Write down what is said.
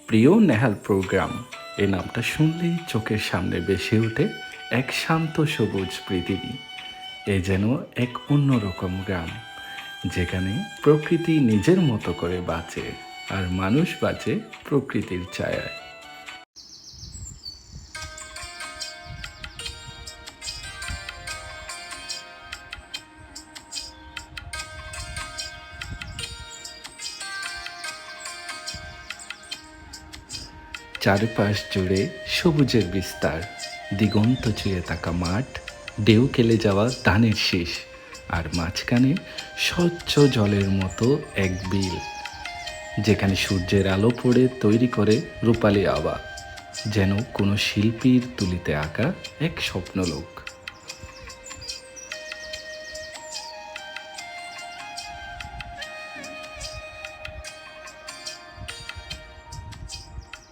প্রিয় নেহাল প্রোগ্রাম, এই নামটা শুনলেই চোখের সামনে ভেসে ওঠে এক শান্ত সবুজ পৃথিবী। এ যেন এক অন্যরকম গ্রাম, যেখানে প্রকৃতি নিজের মতো করে বাঁচে আর মানুষ বাঁচে প্রকৃতির ছায়ায়। চারপাশ জুড়ে সবুজের বিস্তার, দিগন্ত চুয়ে থাকা মাঠ, ঢেউ খেলে যাওয়া ধানের শীষ, আর মাঝখানে স্বচ্ছ জলের মতো এক বিল, যেখানে সূর্যের আলো পড়ে তৈরি করে রূপালি আভা, যেন কোনো শিল্পীর তুলিতে আঁকা এক স্বপ্নলোক।